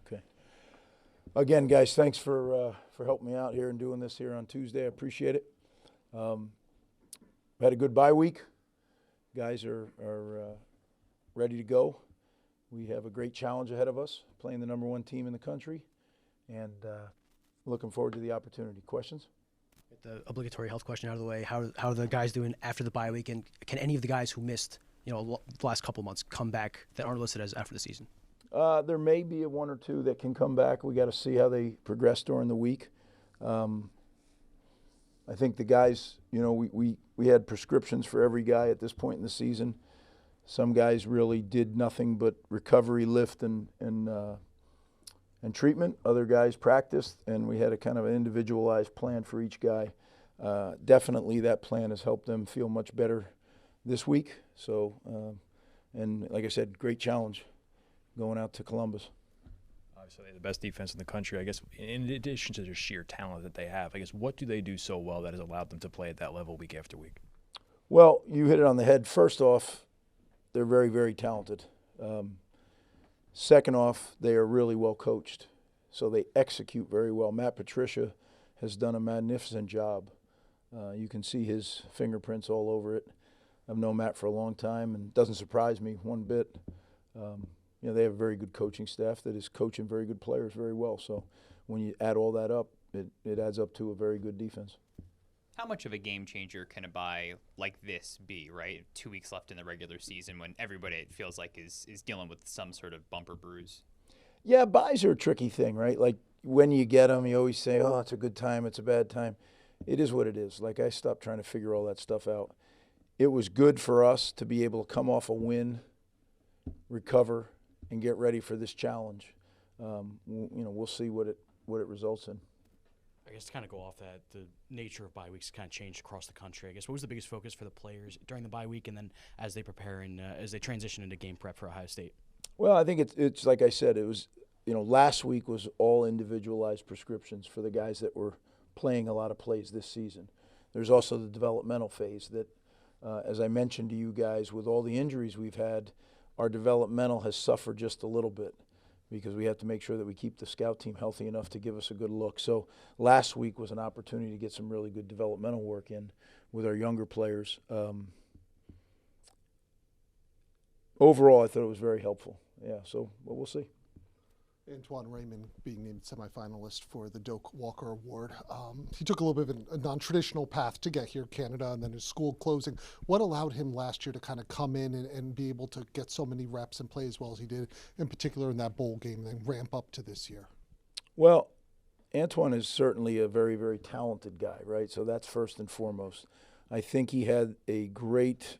Okay. Again, guys, thanks for helping me out here and doing this here on Tuesday. I appreciate it. Had a good bye week. Guys are ready to go. We have a great challenge ahead of us, playing the #1 team in the country, and looking forward to the opportunity. Questions? Get the obligatory health question out of the way. How are the guys doing after the bye week, and can any of the guys who missed the last couple months come back that aren't listed as after the season? There may be one or two that can come back. We got to see how they progress during the week. I think the guys, we had prescriptions for every guy at this point in the season. Some guys really did nothing but recovery, lift, and treatment. Other guys practiced, and we had a kind of an individualized plan for each guy. Definitely that plan has helped them feel much better this week. So, and like I said, great challenge going out to Columbus. Obviously, the best defense in the country. I guess in addition to their sheer talent that they have, I guess what do they do so well that has allowed them to play at that level week after week? Well, you hit it on the head. First off, they're very, very talented. Second off, they are really well coached, so they execute very well. Matt Patricia has done a magnificent job. You can see his fingerprints all over it. I've known Matt for a long time, and it doesn't surprise me one bit. They have a very good coaching staff that is coaching very good players very well. So when you add all that up, it adds up to a very good defense. How much of a game changer can a bye like this be, right? 2 weeks left in the regular season when everybody, it feels like, is dealing with some sort of bumper bruise. Yeah, byes are a tricky thing, right? Like when you get them, you always say, oh, it's a good time, it's a bad time. It is what it is. Like I stopped trying to figure all that stuff out. It was good for us to be able to come off a win, recover, and get ready for this challenge. We'll see what it results in. I guess to kind of go off that, the nature of bye weeks kind of changed across the country. I guess what was the biggest focus for the players during the bye week, and then as they prepare and as they transition into game prep for Ohio State? Well, I think it's like I said, it was last week was all individualized prescriptions for the guys that were playing a lot of plays this season. There's also the developmental phase that, as I mentioned to you guys, with all the injuries we've had, our developmental has suffered just a little bit because we have to make sure that we keep the scout team healthy enough to give us a good look. So last week was an opportunity to get some really good developmental work in with our younger players. Overall, I thought it was very helpful. Yeah, but we'll see. Antoine Raymond being named semifinalist for the Doak Walker Award. He took a little bit of a non-traditional path to get here, Canada, and then his school closing. What allowed him last year to kind of come in and be able to get so many reps and play as well as he did, in particular in that bowl game, and then ramp up to this year? Well, Antoine is certainly a very, very talented guy, right? So that's first and foremost. I think he had a great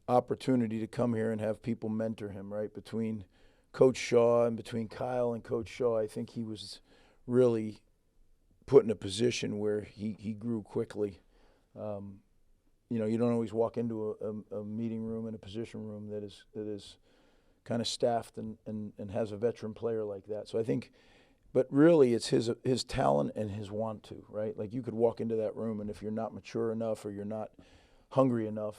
opportunity to come here and have people mentor him, right? Between Coach Shaw and between Kyle and Coach Shaw, I think he was really put in a position where he grew quickly. You don't always walk into a meeting room and a position room that is kind of staffed and has a veteran player like that. So I think, but really it's his talent and his want to, right? Like you could walk into that room, and if you're not mature enough or you're not hungry enough,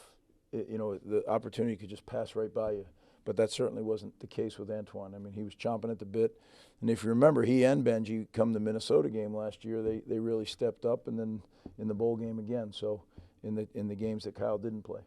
the opportunity could just pass right by you. But that certainly wasn't the case with Antoine. I mean, he was chomping at the bit. And if you remember, he and Benji come the Minnesota game last year. They really stepped up, and then in the bowl game again. So in the games that Kyle didn't play.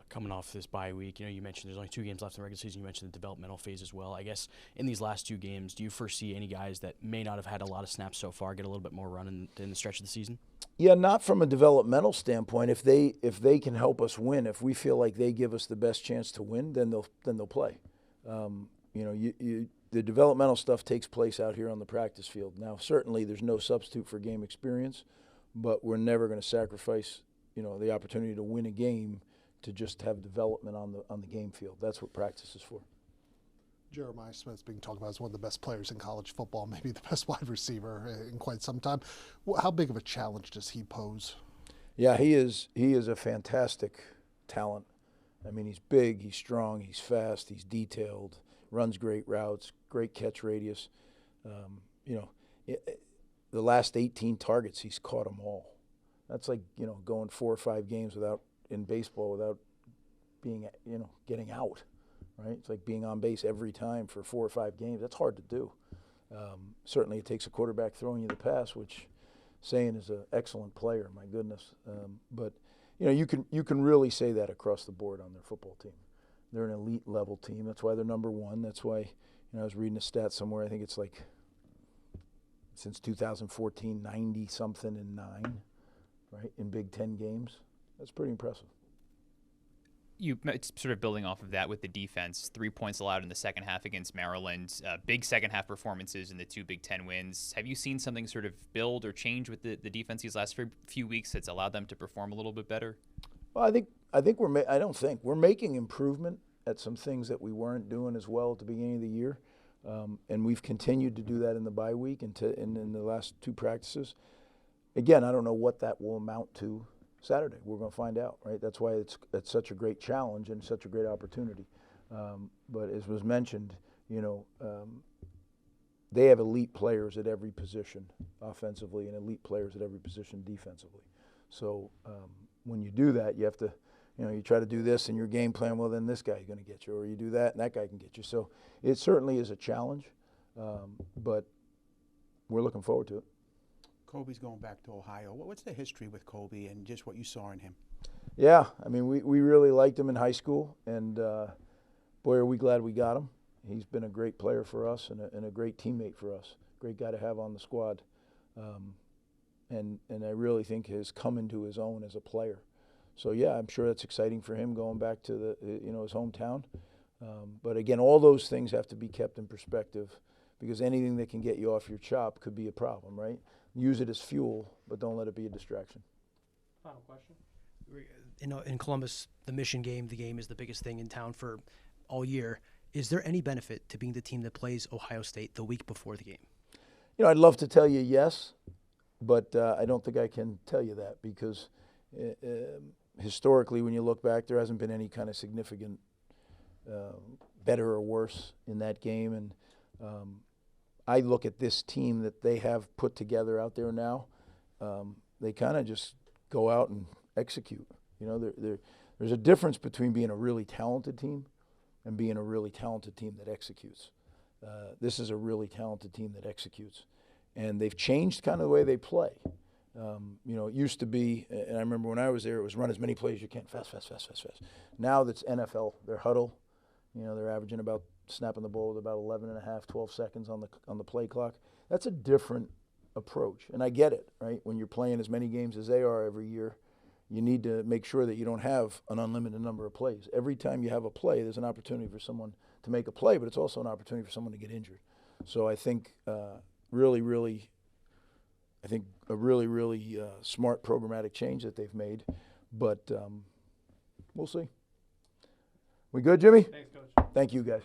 Coming off this bye week, you mentioned there's only 2 games left in the regular season. You mentioned the developmental phase as well. I guess in these last 2 games, do you foresee any guys that may not have had a lot of snaps so far get a little bit more run in the stretch of the season? Yeah, not from a developmental standpoint. If they can help us win, if we feel like they give us the best chance to win, then they'll play. The developmental stuff takes place out here on the practice field. Now, certainly there's no substitute for game experience, but we're never going to sacrifice, the opportunity to win a game to just have development on the game field. That's what practice is for. Jeremiah Smith's being talked about as one of the best players in college football, maybe the best wide receiver in quite some time. How big of a challenge does he pose? Yeah, he is a fantastic talent. I mean, he's big, he's strong, he's fast, he's detailed, runs great routes, great catch radius. The last 18 targets, he's caught them all. That's like, going 4 or 5 games in baseball without being, getting out, right? It's like being on base every time for 4 or 5 games. That's hard to do. Certainly it takes a quarterback throwing you the pass, which saying is an excellent player, my goodness. But, you can really say that across the board on their football team. They're an elite level team. That's why they're number 1. That's why, I was reading a stat somewhere. I think it's like since 2014, 90-something and 9, right, in Big Ten games. That's pretty impressive. It's sort of building off of that with the defense. 3 points allowed in the second half against Maryland. Big second half performances in the 2 Big Ten wins. Have you seen something sort of build or change with the defense these last few weeks that's allowed them to perform a little bit better? Well, we're making improvement at some things that we weren't doing as well at the beginning of the year, and we've continued to do that in the bye week and in the last 2 practices. Again, I don't know what that will amount to Saturday. We're going to find out, right? That's why it's such a great challenge and such a great opportunity. But as was mentioned, they have elite players at every position offensively and elite players at every position defensively. So when you do that, you have to, you try to do this in your game plan, well, then this guy's going to get you, or you do that and that guy can get you. So it certainly is a challenge, but we're looking forward to it. Kobe's going back to Ohio. What's the history with Kobe and just what you saw in him? Yeah, I mean, we really liked him in high school, and boy, are we glad we got him. He's been a great player for us and a great teammate for us. Great guy to have on the squad, and I really think has come into his own as a player. So yeah, I'm sure that's exciting for him going back to his hometown. But again, all those things have to be kept in perspective, because anything that can get you off your chop could be a problem, right? Use it as fuel, but don't let it be a distraction. Final question. In Columbus, the Mission game, the game is the biggest thing in town for all year. Is there any benefit to being the team that plays Ohio State the week before the game? I'd love to tell you yes, but I don't think I can tell you that, because historically, when you look back, there hasn't been any kind of significant better or worse in that game. And I look at this team that they have put together out there now. They kind of just go out and execute. There's a difference between being a really talented team and being a really talented team that executes. This is a really talented team that executes. And they've changed kind of the way they play. It used to be, and I remember when I was there, it was run as many plays as you can, fast. Now that's NFL, they're huddle. They're averaging about snapping the ball with about 11 and a half, 12 seconds on the play clock. That's a different approach, and I get it, right? When you're playing as many games as they are every year, you need to make sure that you don't have an unlimited number of plays. Every time you have a play, there's an opportunity for someone to make a play, but it's also an opportunity for someone to get injured. So I think really smart programmatic change that they've made, but we'll see. We good, Jimmy? Thanks, Coach. Thank you, guys.